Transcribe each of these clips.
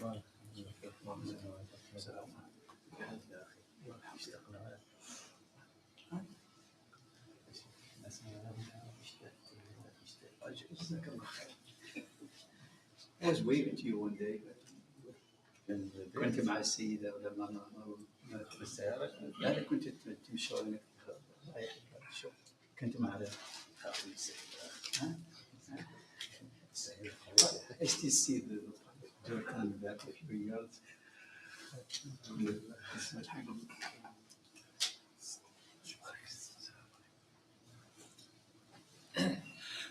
I was waving to you one day. كنت مع السيدة لما ما في السيارة. لا كنت تمشي كنت مع I still see the dirt on the back of your yard.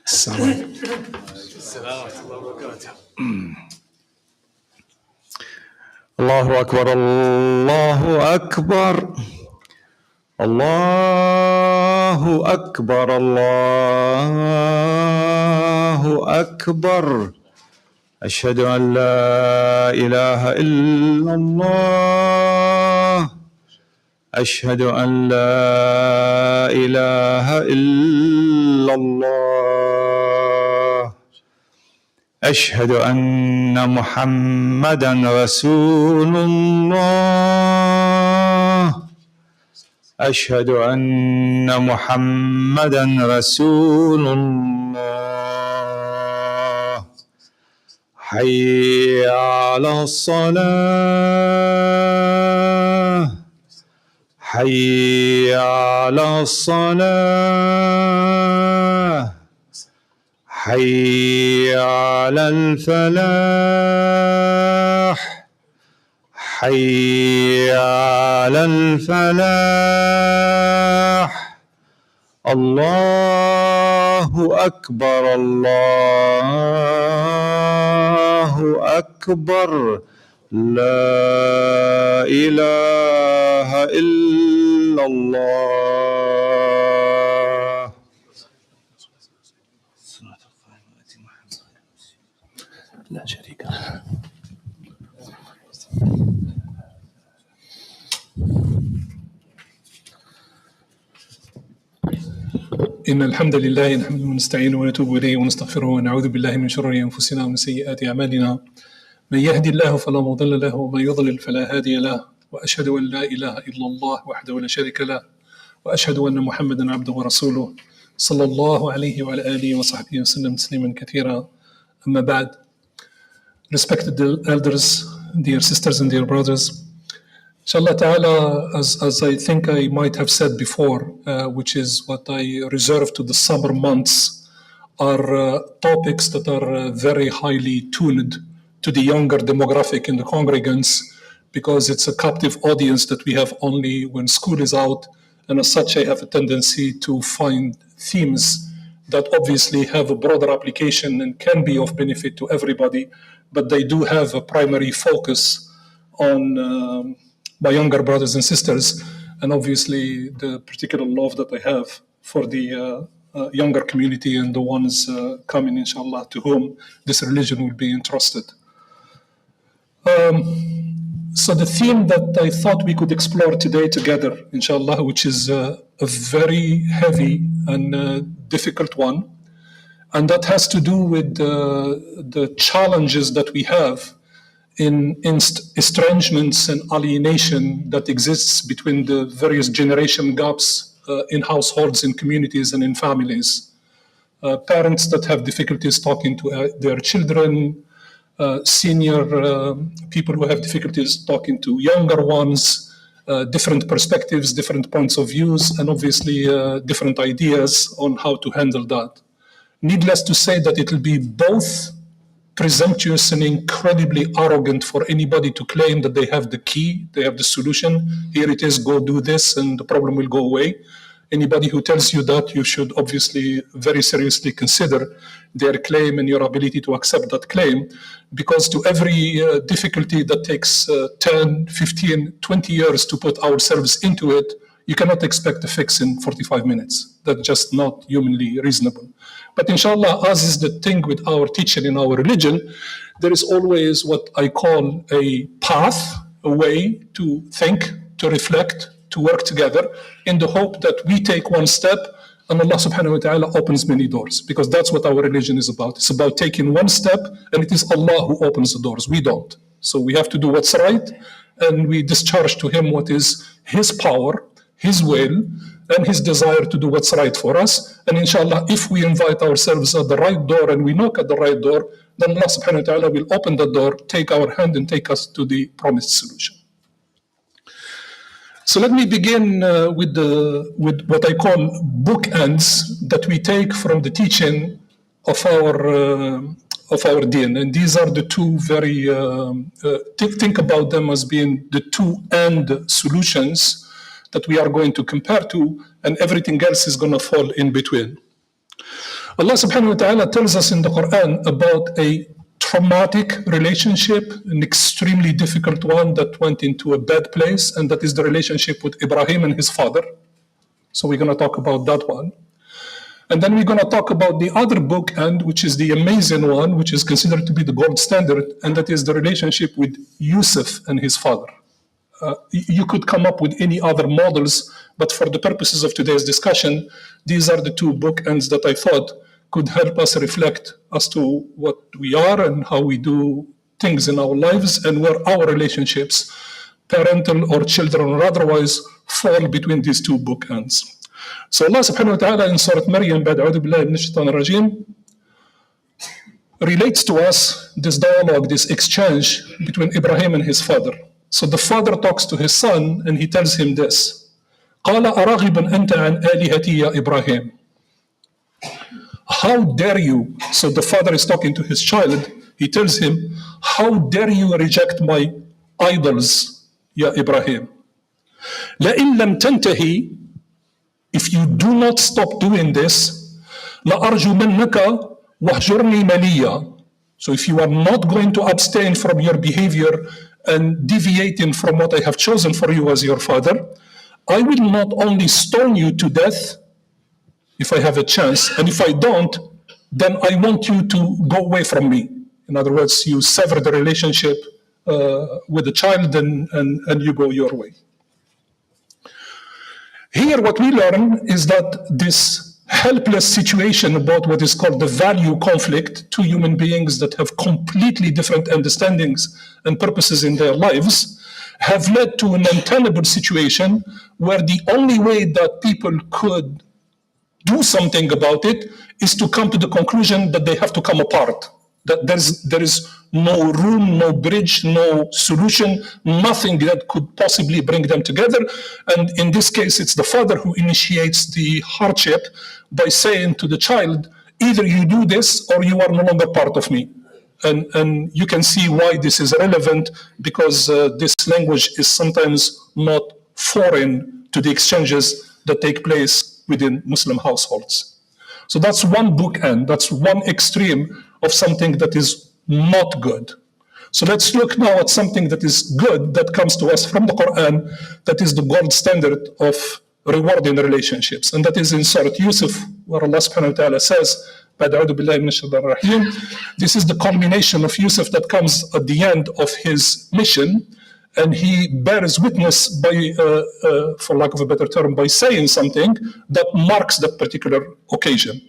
السلام ورحمة الله وبركاته. الله أكبر الله أكبر الله أكبر الله أكبر أشهد أن لا إله إلا الله أشهد أن لا إله إلا الله أشهد أن محمدًا رسول الله أشهد أن محمدًا رسول الله حي على الصلاة حي على الصلاة حي على الفلاح حي على الفلاح الله أكبر الله أكبر لا إله إلا الله لا شريك له. إن الحمد لله نحمده ونستعينه ونتوب إليه ونستغفره ونعوذ بالله من شرور أنفسنا ومن سيئات أعمالنا من يهدي الله فلا مضل له ومن يضلل فلا هادي له وأشهد أن لا إله إلا الله وحده لا شريك له وأشهد أن محمدا عبده ورسوله صلى الله عليه وعلى آله وصحبه وسلم تسليما كثيرا. أما بعد. Respected elders, dear sisters and dear brothers, inshallah ta'ala, as I think I might have said before, which is what I reserve to the summer months, are topics that are very highly tuned to the younger demographic in the congregants, because it's a captive audience that we have only when school is out, and as such I have a tendency to find themes that obviously have a broader application and can be of benefit to everybody, but they do have a primary focus on my younger brothers and sisters, and obviously the particular love that I have for the younger community and the ones coming, inshallah, to whom this religion will be entrusted. So the theme that I thought we could explore today together, inshallah, which is a very heavy and difficult one, and that has to do with the challenges that we have in estrangements and alienation that exists between the various generation gaps in households, in communities, and in families. Parents that have difficulties talking to their children, senior people who have difficulties talking to younger ones, different perspectives, different points of views, and obviously different ideas on how to handle that. Needless to say that it will be both presumptuous and incredibly arrogant for anybody to claim that they have the key, they have the solution. Here it is, go do this, and the problem will go away. Anybody who tells you that, you should obviously very seriously consider their claim and your ability to accept that claim, because to every difficulty that takes 10, 15, 20 years to put ourselves into it, you cannot expect a fix in 45 minutes. That's just not humanly reasonable. But inshallah, as is the thing with our teaching in our religion, there is always what I call a path, a way to think, to reflect, to work together, in the hope that we take one step and Allah subhanahu wa ta'ala opens many doors, because that's what our religion is about. It's about taking one step, and it is Allah who opens the doors. We don't. So we have to do what's right, and we discharge to him what is his power, his will, and his desire to do what's right for us. And inshallah, if we invite ourselves at the right door and we knock at the right door, then Allah subhanahu wa ta'ala will open the door, take our hand, and take us to the promised solution. So let me begin with what I call bookends that we take from the teaching of our deen. And these are the two very, think about them as being the two end solutions that we are going to compare to, and everything else is going to fall in between. Allah subhanahu wa ta'ala tells us in the Quran about a traumatic relationship, an extremely difficult one that went into a bad place, and that is the relationship with Ibrahim and his father. So we're going to talk about that one. And then we're going to talk about the other bookend, which is the amazing one, which is considered to be the gold standard, and that is the relationship with Yusuf and his father. You could come up with any other models, but for the purposes of today's discussion, these are the two bookends that I thought could help us reflect as to what we are and how we do things in our lives, and where our relationships, parental or children or otherwise, fall between these two bookends. So Allah subhanahu wa ta'ala in Surah Maryam, A'udhu billahi minash shaitanir rajim, relates to us this dialogue, this exchange between Ibrahim and his father. So the father talks to his son and he tells him this: قَالَ أَرَغِبٌ أَنْتَ عَنْ آلِهَتِي يَا إِبْرَاهِيمُ. How dare you? So the father is talking to his child. He tells him, how dare you reject my idols, Ya Ibrahim? لَإِن لَمْ تَنْتَهِ. If you do not stop doing this, لَأَرْجُمَنَّكَ وَهْجُرْنِي مَلِيًّا. So if you are not going to abstain from your behavior and deviating from what I have chosen for you as your father, I will not only stone you to death if I have a chance, and if I don't, then I want you to go away from me. In other words, you sever the relationship with the child and you go your way. Here what we learn is that this helpless situation about what is called the value conflict, two human beings that have completely different understandings and purposes in their lives, have led to an untenable situation where the only way that people could do something about it is to come to the conclusion that they have to come apart. That there is no room, no bridge, no solution, nothing that could possibly bring them together. And in this case, it's the father who initiates the hardship by saying to the child, either you do this or you are no longer part of me. And you can see why this is relevant, because this language is sometimes not foreign to the exchanges that take place within Muslim households. So that's one bookend, that's one extreme of something that is not good. So let's look now at something that is good that comes to us from the Quran, that is the gold standard of rewarding relationships. And that is in Surah Yusuf, where Allah subhanahu wa ta'ala says, A'udhu billahi minash shaitanir rajim. This is the culmination of Yusuf that comes at the end of his mission. And he bears witness by, for lack of a better term, by saying something that marks that particular occasion.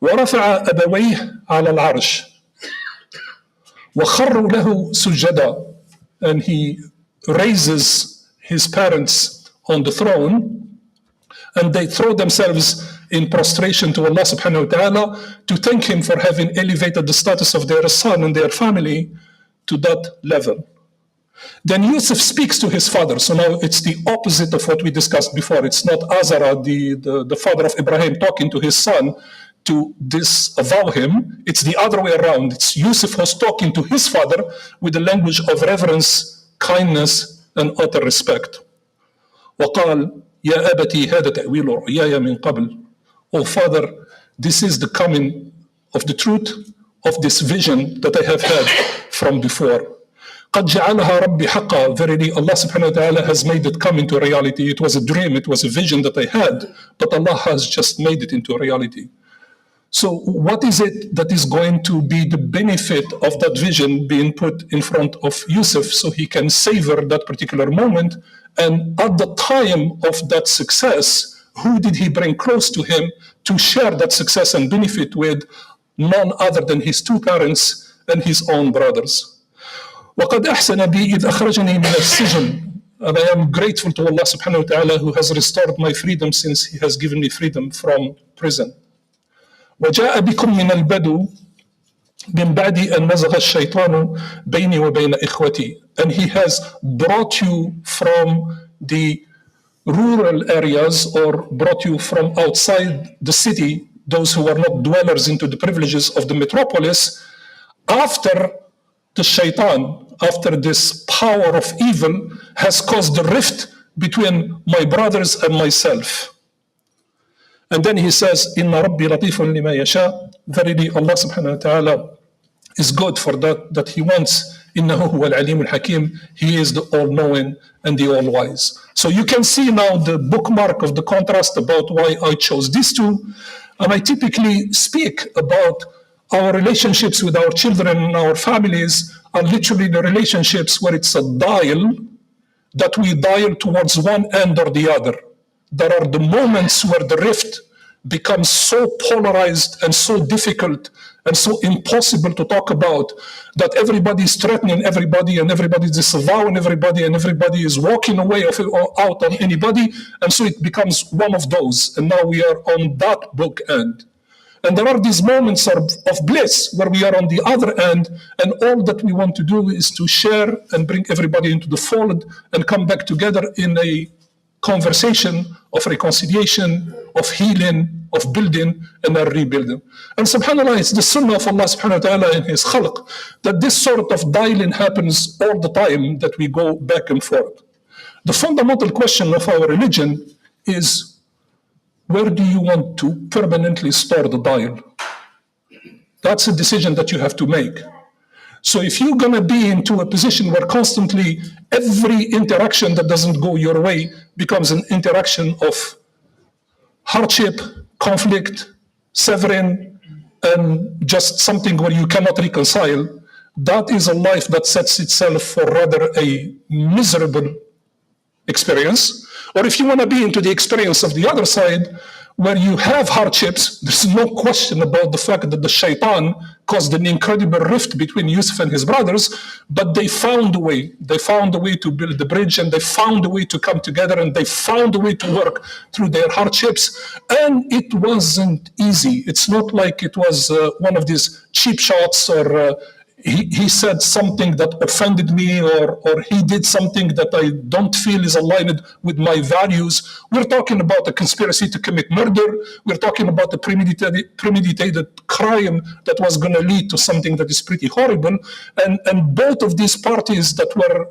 وَرَفَعَ أَبَوَيْهِ عَلَى الْعَرْشِ وَخَرُّوا لَهُ سُجَّدًا. And he raises his parents on the throne, and they throw themselves in prostration to Allah subhanahu wa ta'ala to thank him for having elevated the status of their son and their family to that level. Then Yusuf speaks to his father. So now it's the opposite of what we discussed before. It's not Azara, the father of Ibrahim, talking to his son to disavow him. It's the other way around. It's Yusuf who's talking to his father with the language of reverence, kindness, and utter respect. وَقَالْ يَا أَبَتِي هَذَا تَأْوِيلُ رُؤْيَايَ مِنْ قَبْلِ. Oh father, this is the coming of the truth of this vision that I have had from before. قَدْ جَعَلَهَا رَبِّي حَقًّا. Verily, Allah subhanahu wa ta'ala has made it come into reality. It was a dream, it was a vision that I had, but Allah has just made it into a reality. So what is it that is going to be the benefit of that vision being put in front of Yusuf so he can savor that particular moment? And at the time of that success, who did he bring close to him to share that success and benefit with? None other than his two parents and his own brothers. وَقَدْ أَحْسَنَ بِي إِذْ أَخْرَجَنِي مِنَ السِّجْنِ. And I am grateful to Allah subhanahu wa ta'ala who has restored my freedom since He has given me freedom from prison. وَجَاءَ بِكُم مِّنَ الْبَدُوِ مِن بَعْدِ أَن نَزَغَ الشَّيْطَانُ بَيْنِي وَبَيْنَ إِخْوَتِي. And He has brought you from the rural areas, or brought you from outside the city, those who are not dwellers into the privileges of the metropolis, after the shaitan, after this power of evil has caused the rift between my brothers and myself. And then he says, Inna Rabbi latifun lima yasha. Verily Allah subhanahu wa ta'ala is good for that He wants. Innahu huwa al-alim al-hakim. He is the all-knowing and the all-wise. So you can see now the bookmark of the contrast about why I chose these two. And I typically speak about our relationships with our children and our families are literally the relationships where it's a dial that we dial towards one end or the other. There are the moments where the rift becomes so polarized and so difficult and so impossible to talk about that everybody is threatening everybody and everybody is disavowing everybody and everybody is walking away out on anybody. And so it becomes one of those. And now we are on that bookend. And there are these moments of bliss where we are on the other end, and all that we want to do is to share and bring everybody into the fold and come back together in a conversation of reconciliation, of healing, of building, and rebuilding. And subhanAllah, it's the sunnah of Allah subhanahu wa ta'ala in His khalq that this sort of dialing happens all the time, that we go back and forth. The fundamental question of our religion is, where do you want to permanently store the dial? That's a decision that you have to make. So if you're going to be into a position where constantly every interaction that doesn't go your way becomes an interaction of hardship, conflict, severing, and just something where you cannot reconcile, that is a life that sets itself for rather a miserable experience. Or if you want to be into the experience of the other side, where you have hardships, there's no question about the fact that the shaitan caused an incredible rift between Yusuf and his brothers, but they found a way. They found a way to build the bridge, and they found a way to come together, and they found a way to work through their hardships. And it wasn't easy. It's not like it was one of these cheap shots, or he said something that offended me, or he did something that I don't feel is aligned with my values. We're talking about a conspiracy to commit murder. We're talking about a premeditated crime that was going to lead to something that is pretty horrible. And both of these parties that were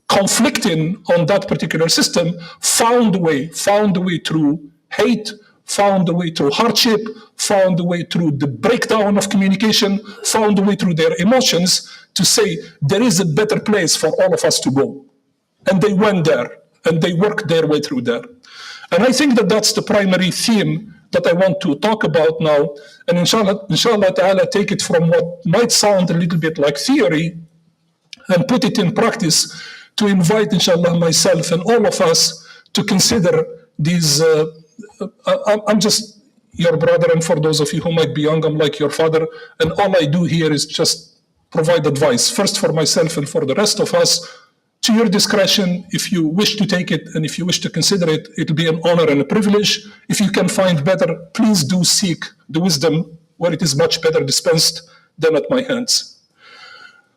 conflicting on that particular system found a way through hate, found a way through hardship, found a way through the breakdown of communication, found a way through their emotions to say, there is a better place for all of us to go. And they went there, and they worked their way through there. And I think that that's the primary theme that I want to talk about now. And inshallah ta'ala, take it from what might sound a little bit like theory and put it in practice to invite, inshallah, myself and all of us to consider these I'm just your brother, and for those of you who might be young, I'm like your father, and all I do here is just provide advice, first for myself and for the rest of us, to your discretion. If you wish to take it and if you wish to consider it, it'll be an honor and a privilege. If you can find better, please do seek the wisdom where it is much better dispensed than at my hands.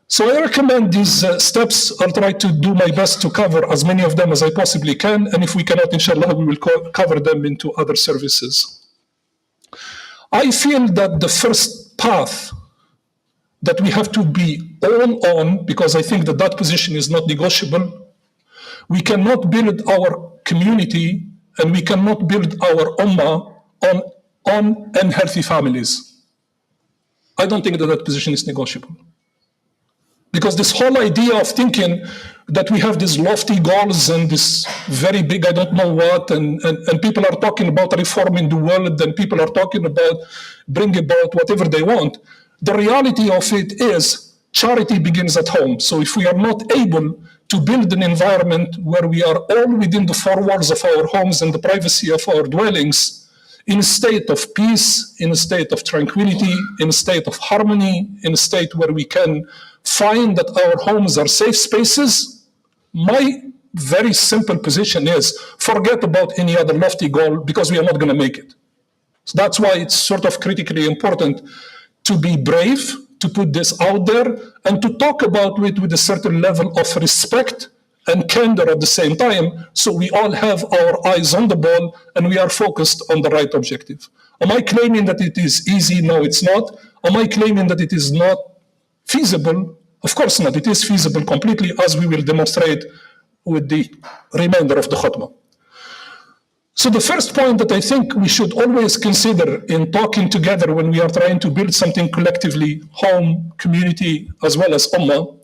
So I recommend these steps. I'll try to do my best to cover as many of them as I possibly can. And if we cannot, inshallah, we will cover them into other services. I feel that the first path that we have to be all on, because I think that that position is not negotiable, we cannot build our community and we cannot build our ummah on unhealthy families. I don't think that that position is negotiable. Because this whole idea of thinking that we have these lofty goals and this very big I don't know what, and people are talking about reforming the world, and people are talking about bringing about whatever they want. The reality of it is charity begins at home. So if we are not able to build an environment where we are all within the four walls of our homes and the privacy of our dwellings, in a state of peace, in a state of tranquility, in a state of harmony, in a state where we can find that our homes are safe spaces, my very simple position is forget about any other lofty goal because we are not going to make it. So that's why it's sort of critically important to be brave, to put this out there, and to talk about it with a certain level of respect and candor at the same time, so we all have our eyes on the ball and we are focused on the right objective. Am I claiming that it is easy? No, it's not. Am I claiming that it is not feasible? Of course not. It is feasible completely, as we will demonstrate with the remainder of the khutbah. So the first point that I think we should always consider in talking together when we are trying to build something collectively, home, community, as well as ummah,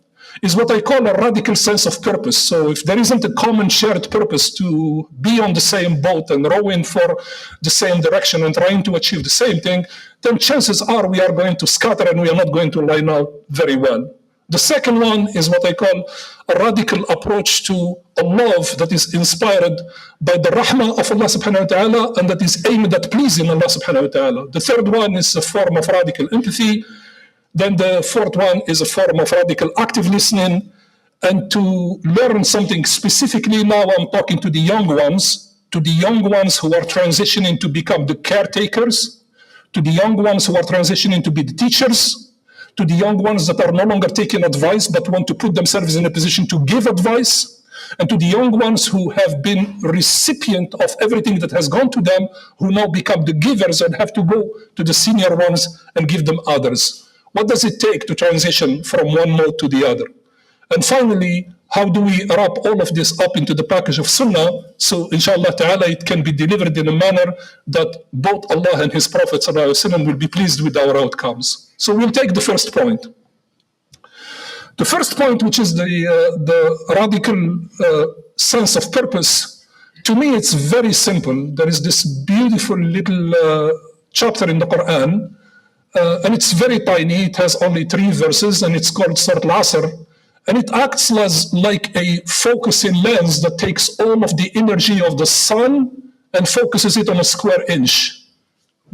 is what I call a radical sense of purpose. So if there isn't a common shared purpose to be on the same boat and rowing for the same direction and trying to achieve the same thing, then chances are we are going to scatter and we are not going to line out very well. The second one is what I call a radical approach to a love that is inspired by the rahmah of Allah subhanahu wa ta'ala and that is aimed at pleasing Allah subhanahu wa ta'ala. The third one is a form of radical empathy. Then the fourth one is a form of radical active listening. And to learn something specifically, now I'm talking to the young ones who are transitioning to become the caretakers, to the young ones who are transitioning to be the teachers, to the young ones that are no longer taking advice but want to put themselves in a position to give advice, and to the young ones who have been recipient of everything that has gone to them, who now become the givers and have to go to the senior ones and give them others. What does it take to transition from one mode to the other? And finally, how do we wrap all of this up into the package of Sunnah so inshallah ta'ala it can be delivered in a manner that both Allah and His Prophet ﷺ will be pleased with our outcomes? So we'll take the first point. The first point, which is the radical sense of purpose, to me it's very simple. There is this beautiful little chapter in the Quran, and it's very tiny. It has only 3 verses, and it's called Surat Al-Asr. And it acts like a focusing lens that takes all of the energy of the sun and focuses it on a square inch.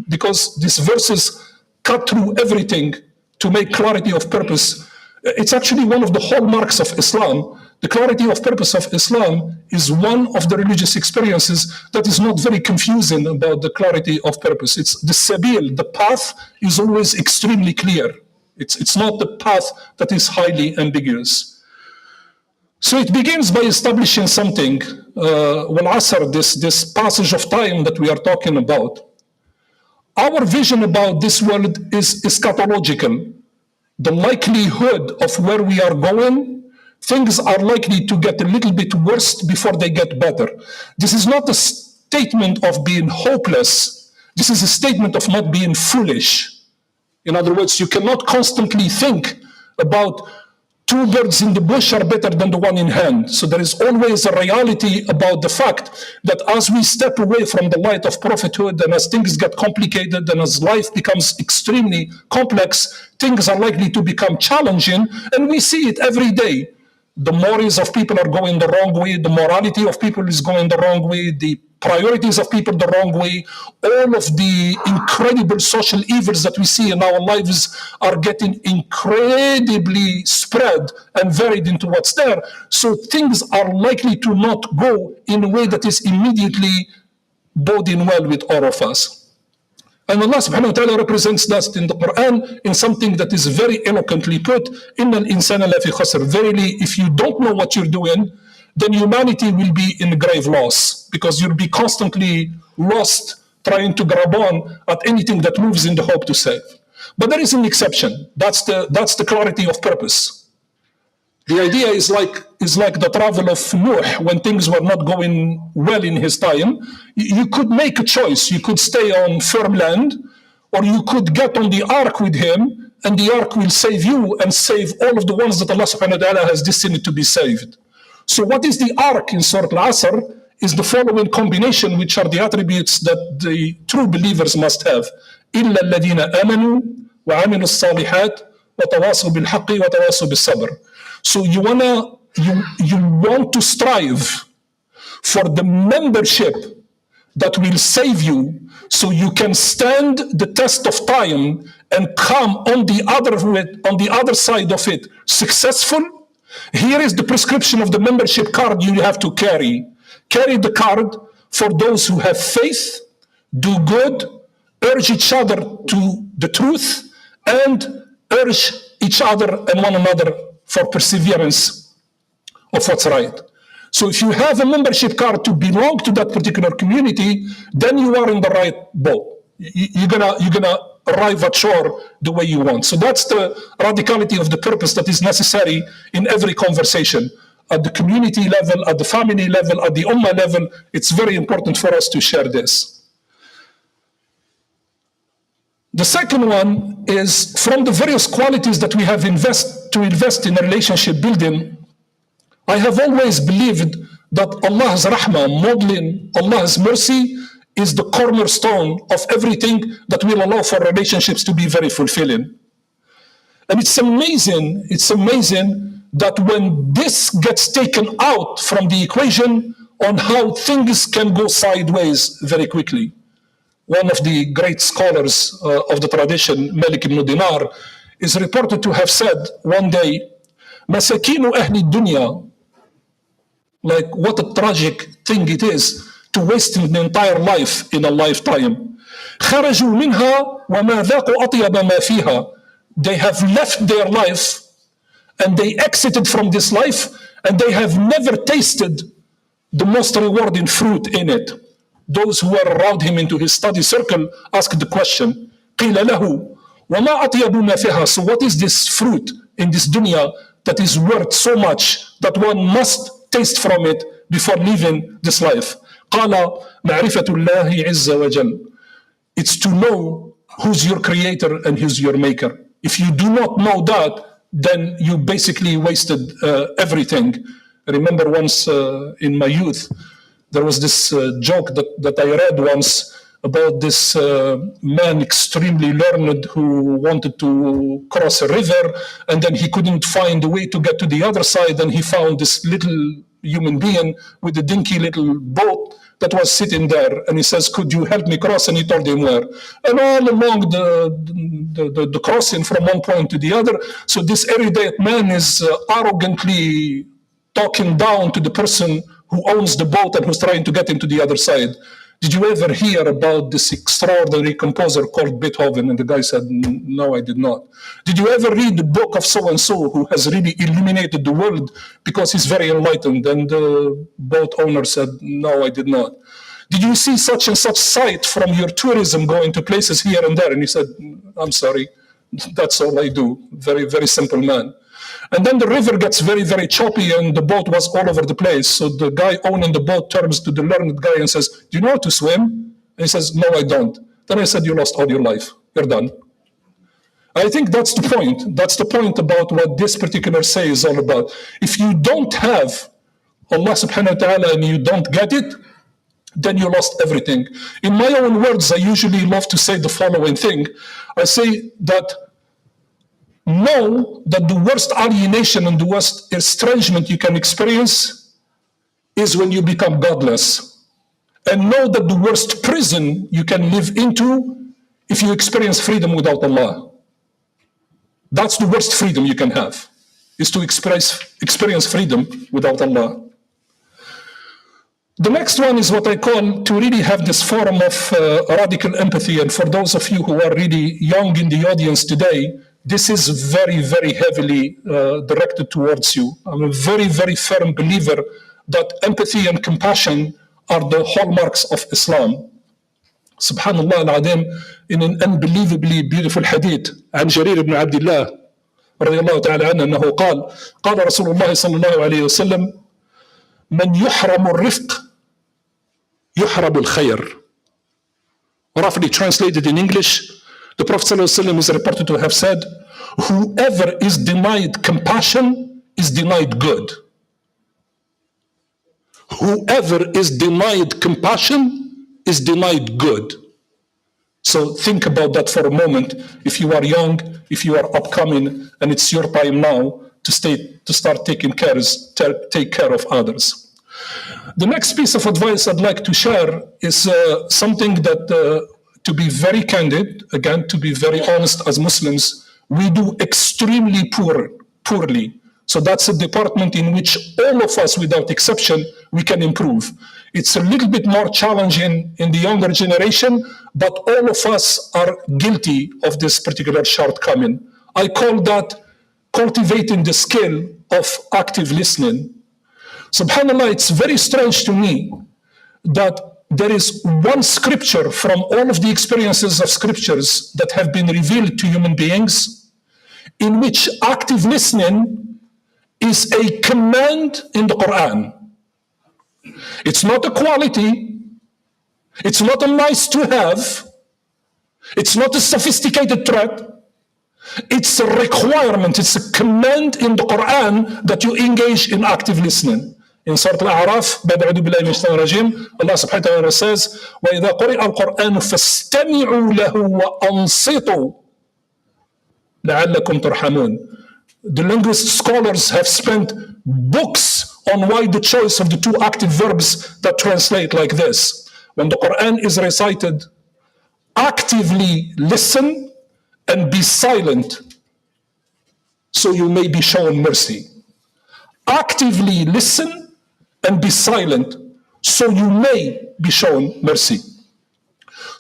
Because these verses cut through everything to make clarity of purpose. It's actually one of the hallmarks of Islam. The clarity of purpose of Islam is one of the religious experiences that is not very confusing about the clarity of purpose. It's the sabil, the path is always extremely clear. It's not the path that is highly ambiguous. So it begins by establishing something, wal-asr, this passage of time that we are talking about. Our vision about this world is eschatological. The likelihood of where we are going, things are likely to get a little bit worse before they get better. This is not a statement of being hopeless. This is a statement of not being foolish. In other words, you cannot constantly think about 2 birds in the bush are better than the one in hand. So there is always a reality about the fact that as we step away from the light of prophethood and as things get complicated and as life becomes extremely complex, things are likely to become challenging, and we see it every day. The mores of people are going the wrong way, the morality of people is going the wrong way, the priorities of people the wrong way. All of the incredible social evils that we see in our lives are getting incredibly spread and varied into what's there. So things are likely to not go in a way that is immediately boding well with all of us. And Allah subhanahu wa ta'ala represents that in the Quran in something that is very eloquently put, إِنَّ الْإِنسَانَ لَفِي خَسْرٍ. Verily, if you don't know what you're doing, then humanity will be in grave loss, because you'll be constantly lost trying to grab on at anything that moves in the hope to save. But there is an exception. That's the clarity of purpose. The idea is like the travel of Nuh when things were not going well in his time. You could make a choice. You could stay on firm land, or you could get on the ark with him, and the ark will save you and save all of the ones that Allah subhanahu wa ta'ala has destined to be saved. So what is the ark in Surah Al-Asr is the following combination, which are the attributes that the true believers must have. إِلَّا الَّذِينَ آمَنُوا وَعَمِلُوا الصَّالِحَاتِ وَتَوَاصَوْا بِالْحَقِّ وَتَوَاصَوْا بِالصَّبْرِ. So you want to strive for the membership that will save you so you can stand the test of time and come on the other side of it successful, here is the prescription of the membership card you have to carry. Carry the card for those who have faith, do good, urge each other to the truth, and urge each other and one another for perseverance of what's right. So if you have a membership card to belong to that particular community, then you are in the right boat. You're gonna arrive at shore the way you want. So that's the radicality of the purpose that is necessary in every conversation. At the community level, at the family level, at the ummah level, it's very important for us to share this. The second one is from the various qualities that we have to invest in a relationship building. I have always believed that Allah's rahmah, modeling Allah's mercy, is the cornerstone of everything that will allow for relationships to be very fulfilling. And it's amazing that when this gets taken out from the equation on how things can go sideways very quickly. One of the great scholars of the tradition, Malik ibn Dinar, is reported to have said one day, Masakinu ahli dunya, like what a tragic thing it is to waste an entire life in a lifetime. خرجوا منها وما ذاقوا أطيب ما فيها. They have left their life and they exited from this life and they have never tasted the most rewarding fruit in it. Those who were around him into his study circle asked the question, قيل له وما أطيب ما فيها. So what is this fruit in this dunya that is worth so much that one must taste from it before leaving this life? قال معرفة الله عز وجل. It's to know who's your creator and who's your maker. If you do not know that, then you basically wasted everything. I remember once in my youth, there was this joke that I read once about this man extremely learned who wanted to cross a river, and then he couldn't find a way to get to the other side, and he found this little human being with a dinky little boat that was sitting there, and he says, could you help me cross? And he told him where. And all along the crossing from one point to the other, so this erudite man is arrogantly talking down to the person who owns the boat and who's trying to get him to the other side. Did you ever hear about this extraordinary composer called Beethoven? And the guy said, no, I did not. Did you ever read the book of so-and-so who has really illuminated the world because he's very enlightened? And the boat owner said, no, I did not. Did you see such and such sight from your tourism going to places here and there? And he said, I'm sorry, that's all I do. Very, very simple man. And then the river gets very, very choppy and the boat was all over the place. So the guy owning the boat turns to the learned guy and says, do you know how to swim? And he says, no, I don't. Then I said, you lost all your life. You're done. I think that's the point. That's the point about what this particular say is all about. If you don't have Allah subhanahu wa ta'ala and you don't get it, then you lost everything. In my own words, I usually love to say the following thing. I say that know that the worst alienation and the worst estrangement you can experience is when you become godless. And know that the worst prison you can live into if you experience freedom without Allah. That's the worst freedom you can have, is to experience freedom without Allah. The next one is what I call to really have this form of radical empathy. And for those of you who are really young in the audience today, this is very, very heavily directed towards you. I'm a very, very firm believer that empathy and compassion are the hallmarks of Islam. Subhanallah al-Azim, in an unbelievably beautiful hadith, عن جرير بن عبد الله رضي الله تعالى عنه أنه قال رسول الله صلى الله عليه وسلم من يحرم الرفق يحرم الخير. Roughly translated in English, the Prophet ﷺ is reported to have said, whoever is denied compassion is denied good. Whoever is denied compassion is denied good. So think about that for a moment. If you are young, if you are upcoming, and it's your time now to start take care of others. The next piece of advice I'd like to share is something that, to be very candid, again, to be very honest as Muslims, we do extremely poorly. So that's a department in which all of us, without exception, we can improve. It's a little bit more challenging in the younger generation, but all of us are guilty of this particular shortcoming. I call that cultivating the skill of active listening. SubhanAllah, it's very strange to me that there is one scripture from all of the experiences of scriptures that have been revealed to human beings in which active listening is a command in the Quran. It's not a quality. It's not a nice to have. It's not a sophisticated threat. It's a requirement. It's a command in the Quran that you engage in active listening. In Surah Al-A'raf, Allah subhanahu wa ta'ala says, وَإِذَا قُرِئَ الْقُرْآنُ فَاسْتَمِعُوا لَهُ وَأَنصِتُوا لَعَلَّكُمْ تُرْحَمُونَ. The linguist scholars have spent books on why the choice of the two active verbs that translate like this. When the Quran is recited, actively listen and be silent so you may be shown mercy. Actively listen and be silent so you may be shown mercy.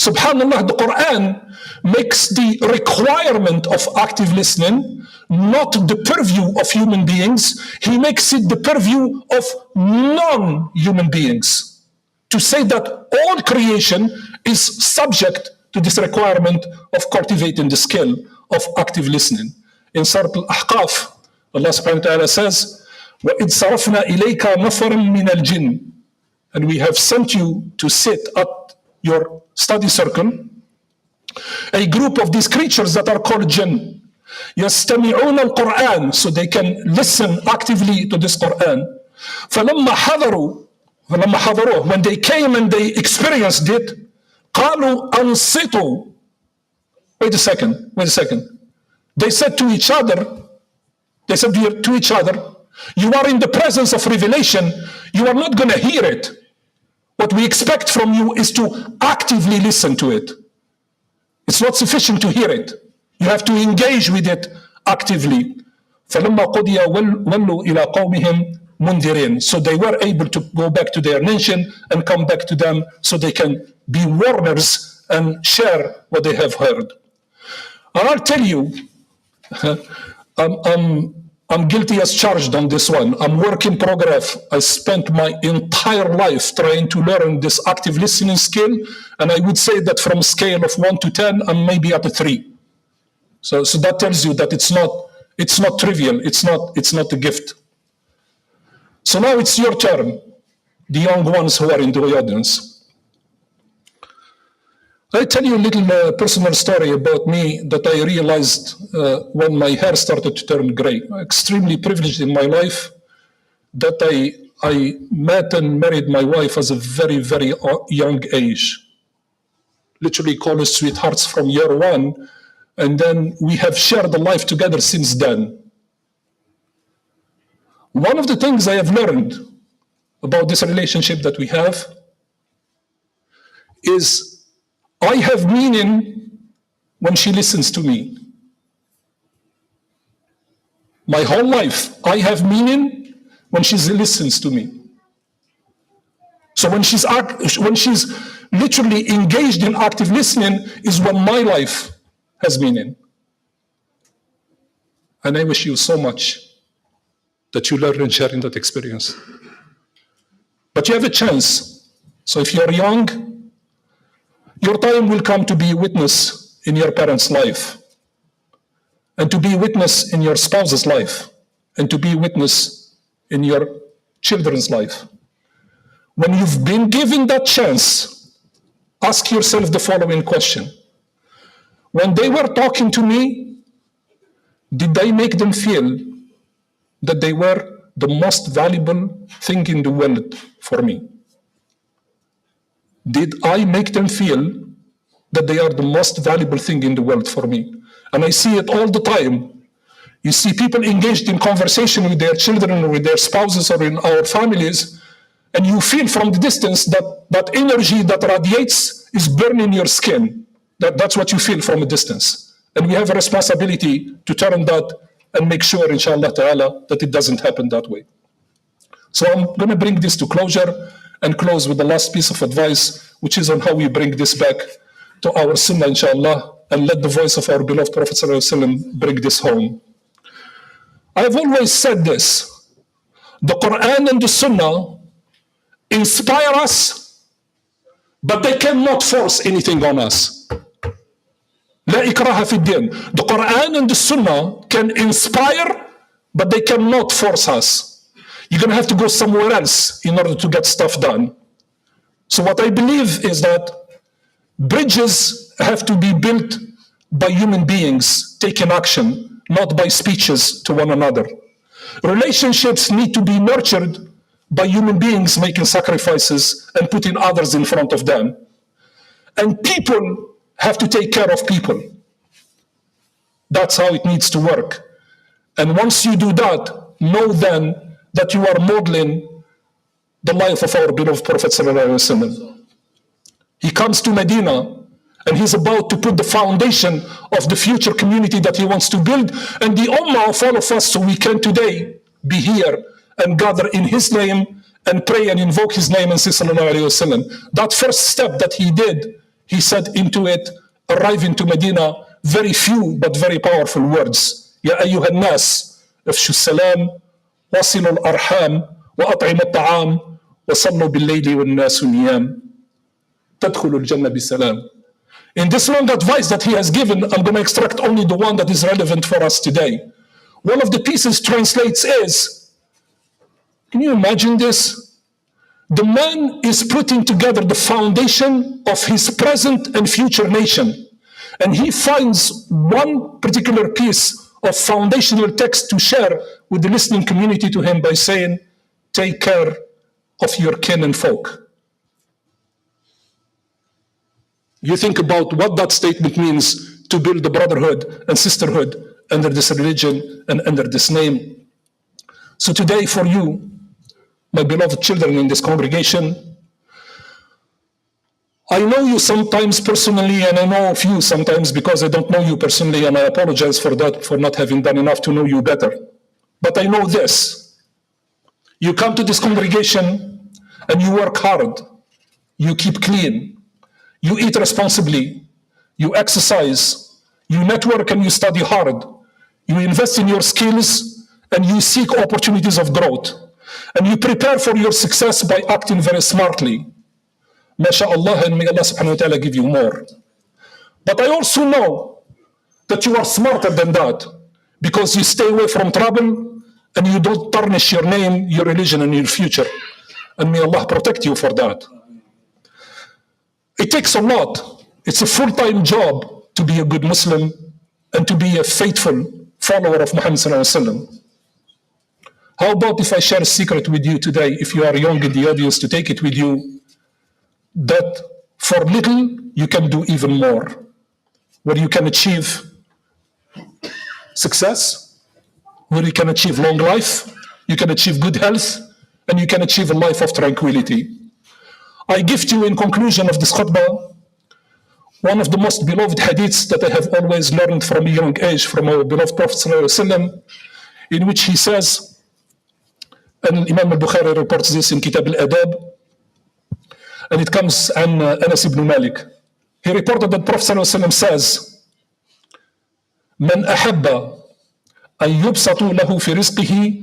SubhanAllah, the Quran makes the requirement of active listening not the purview of human beings. He makes it the purview of non-human beings. To say that all creation is subject to this requirement of cultivating the skill of active listening. In Surah Al-Ahqaf, Allah subhanahu wa ta'ala says, وَإِذْ صَرَفْنَا إِلَيْكَ نَفَرًا مِنَ الْجِنِّ. And we have sent you to sit at your study circle, a group of these creatures that are called jinn. يَسْتَمِعُونَ الْقُرْآنِ, so they can listen actively to this Quran. فَلَمَّا حَضَرُوهُ, when they came and they experienced it, قَالُوا أَنصِتُوا. Wait a second. They said to each other, you are in the presence of revelation, you are not going to hear it. What we expect from you is to actively listen to it. It's not sufficient to hear it. You have to engage with it actively. فَلَمَّا قُضِيَ وَلُّوا إِلَىٰ قَوْمِهِمْ مُنذِرِينَ. So they were able to go back to their nation and come back to them so they can be warners and share what they have heard. And I'll tell you, I'm guilty as charged on this one. I'm work in progress. I spent my entire life trying to learn this active listening skill, and I would say that from a scale of 1 to 10, I'm maybe at a 3. So that tells you that it's not trivial. It's not a gift. So now it's your turn, the young ones who are in the audience. I tell you a little personal story about me that I realized when my hair started to turn gray. Extremely privileged in my life that I met and married my wife at a very, very young age. Literally college sweethearts from year one, and then we have shared a life together since then. One of the things I have learned about this relationship that we have is I have meaning when she listens to me. My whole life, I have meaning when she listens to me. So when she's literally engaged in active listening is when my life has meaning. And I wish you so much that you learn and share in that experience. But you have a chance. So if you're young, your time will come to be a witness in your parents' life, and to be a witness in your spouse's life, and to be a witness in your children's life. When you've been given that chance, ask yourself the following question. When they were talking to me, did I make them feel that they were the most valuable thing in the world for me? Did I make them feel that they are the most valuable thing in the world for me? And I see it all the time. You see people engaged in conversation with their children or with their spouses or in our families, and you feel from the distance that energy that radiates is burning your skin. That's what you feel from a distance. And we have a responsibility to turn that and make sure, inshallah ta'ala, that it doesn't happen that way. So I'm going to bring this to closure and close with the last piece of advice, which is on how we bring this back to our sunnah, inshallah, and let the voice of our beloved Prophet ﷺ bring this home. I've always said this: the Quran and the Sunnah inspire us, but they cannot force anything on us. لا إكراه في الدين. The Quran and the Sunnah can inspire, but they cannot force us. You're going to have to go somewhere else in order to get stuff done. So what I believe is that bridges have to be built by human beings taking action, not by speeches to one another. Relationships need to be nurtured by human beings making sacrifices and putting others in front of them. And people have to take care of people. That's how it needs to work. And once you do that, know then that you are modeling the life of our beloved Prophet ﷺ. He comes to Medina, and he's about to put the foundation of the future community that he wants to build. And the ummah of all of us, so we can today be here and gather in his name and pray and invoke his name and say sallallahu alayhi wasallam. That first step that he did, he said into it, arriving to Medina, very few but very powerful words. Ya ayyuhan nas, afshu salam, wasilu al-arham, wa at'imu al-ta'am, wa sallu bil-layli wal-nasu niyam. Tadkhulu al-jannah bi-salam. In this long advice that he has given, I'm going to extract only the one that is relevant for us today. One of the pieces translates is, can you imagine this? The man is putting together the foundation of his present and future nation. And he finds one particular piece of foundational text to share with the listening community to him by saying, take care of your kin and folk. You think about what that statement means to build the brotherhood and sisterhood under this religion and under this name. So today for you, my beloved children in this congregation, I know you sometimes personally, and I know of you sometimes because I don't know you personally, and I apologize for that, for not having done enough to know you better. But I know this: you come to this congregation and you work hard, you keep clean, you eat responsibly, you exercise, you network and you study hard, you invest in your skills and you seek opportunities of growth, and you prepare for your success by acting very smartly. MashaAllah, and may Allah subhanahu wa ta'ala give you more. But I also know that you are smarter than that, because you stay away from trouble and you don't tarnish your name, your religion, and your future. And may Allah protect you for that. It takes a lot. It's a full-time job to be a good Muslim and to be a faithful follower of Muhammad sallallahu alaihi wasallam. How about if I share a secret with you today, if you are young in the audience, to take it with you, that for little you can do even more, where you can achieve success, where you can achieve long life, you can achieve good health, and you can achieve a life of tranquility. I give to you, in conclusion of this khutbah, one of the most beloved hadiths that I have always learned from a young age from our beloved Prophet ﷺ, in which he says, and Imam al-Bukhari reports this in Kitab al-Adab, and it comes on Anas ibn Malik. He reported that Prophet ﷺ says, من أحب أن يبسط له في رزقه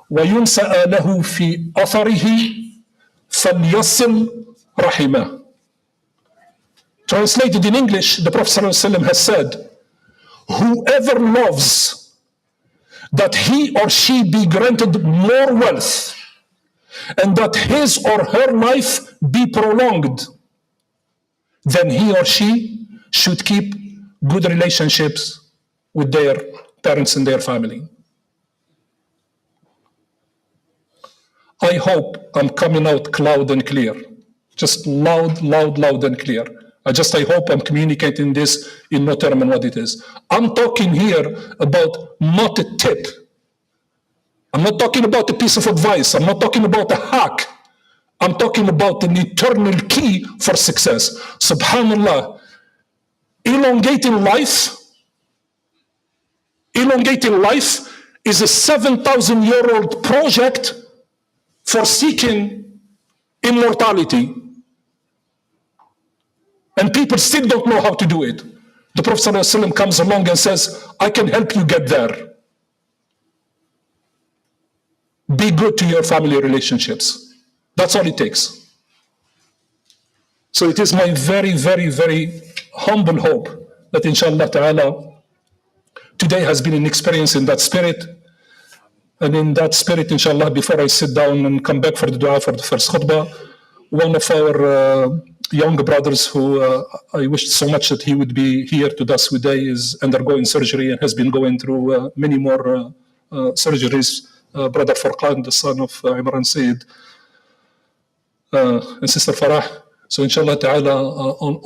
وينسأ له في أثره فليصل رحمه. Translated in English, the Prophet ﷺ has said, whoever loves that he or she be granted more wealth and that his or her life be prolonged, then he or she should keep good relationships with their parents and their family. I hope I'm coming out loud and clear. Just loud, loud, loud and clear. I hope I'm communicating this in no term and what it is. I'm talking here about not a tip. I'm not talking about a piece of advice. I'm not talking about a hack. I'm talking about an eternal key for success. Subhanallah, elongating life is a 7,000-year-old project for seeking immortality. And people still don't know how to do it. The Prophet ﷺ comes along and says, I can help you get there. Be good to your family relationships. That's all it takes. So it is my very, very, very humble hope that inshallah ta'ala, today has been an experience in that spirit. And in that spirit, inshallah, before I sit down and come back for the dua for the first khutbah, one of our young brothers who I wished so much that he would be here to us today is undergoing surgery and has been going through many more surgeries. Brother Farqan, the son of Imran Sayyid, and Sister Farah. So inshallah ta'ala,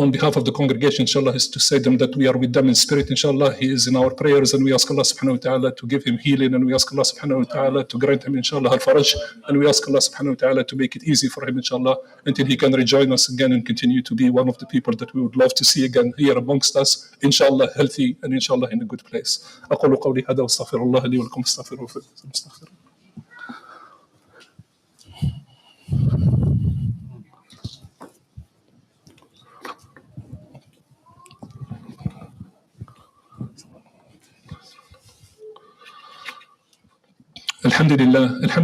on behalf of the congregation, inshallah, is to say them that we are with them in spirit, inshallah. He is in our prayers, and we ask Allah subhanahu wa ta'ala to give him healing, and we ask Allah subhanahu wa ta'ala to grant him, inshallah, al-faraj, and we ask Allah subhanahu wa ta'ala to make it easy for him, inshallah, until he can rejoin us again and continue to be one of the people that we would love to see again here amongst us, inshallah, healthy, and inshallah, in a good place. أقول قولي هذا واستغفر الله لي ولكم استغفروه. الحمد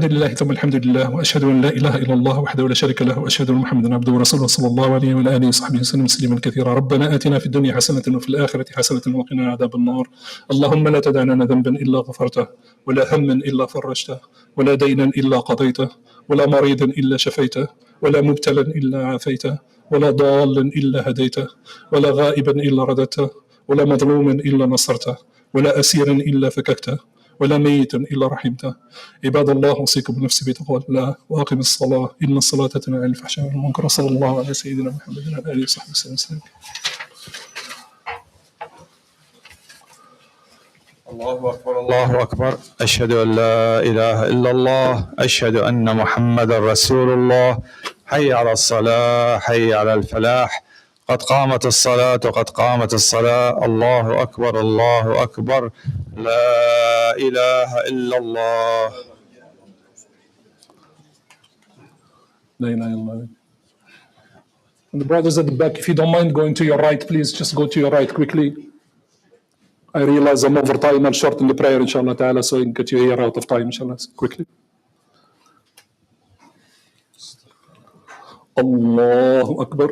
لله ثم الحمد لله واشهد ان لا اله الا الله وحده لا شريك له واشهد ان محمدا عبده ورسوله صلى الله عليه وعلى اله وصحبه وسلم تسليما كثيرا. ربنا اتنا في الدنيا حسنه وفي الاخره حسنه وقنا عذاب النار. اللهم لا تدع لناذنبا الا غفرته ولا هما الا فرجته ولا دينا الا قضيته ولا مريضا الا شفيته ولا مبتلا الا عافيته ولا ضالا الا هديته ولا غائبا الا رددته ولا مظلوما الا نصرته ولا اسيرا الا فككته ولا ميتا إلا رحمته. عباد الله أوصيكم بنفسي بتقوى الله وأقم الصلاة إن الصلاة تنهى عن الفحشاء والمنكر. صلى الله على سيدنا محمد وعلى آله وصحبه وسلم. الله أكبر الله أكبر. أشهد أن لا إله إلا الله. أشهد أن محمد رسول الله. حي على الصلاة حي على الفلاح. قد قامت الصلاة وقد قامت الصلاة. الله أكبر الله أكبر. لا إله إلا الله. لا إله إلا الله. And the brothers at the back, if you don't mind going to your right, please just go to your right quickly. I realize I'm over time. I'll shorten the prayer, inshallah ta'ala, so I can get you here out of time, inshallah, quickly. Allahu Akbar.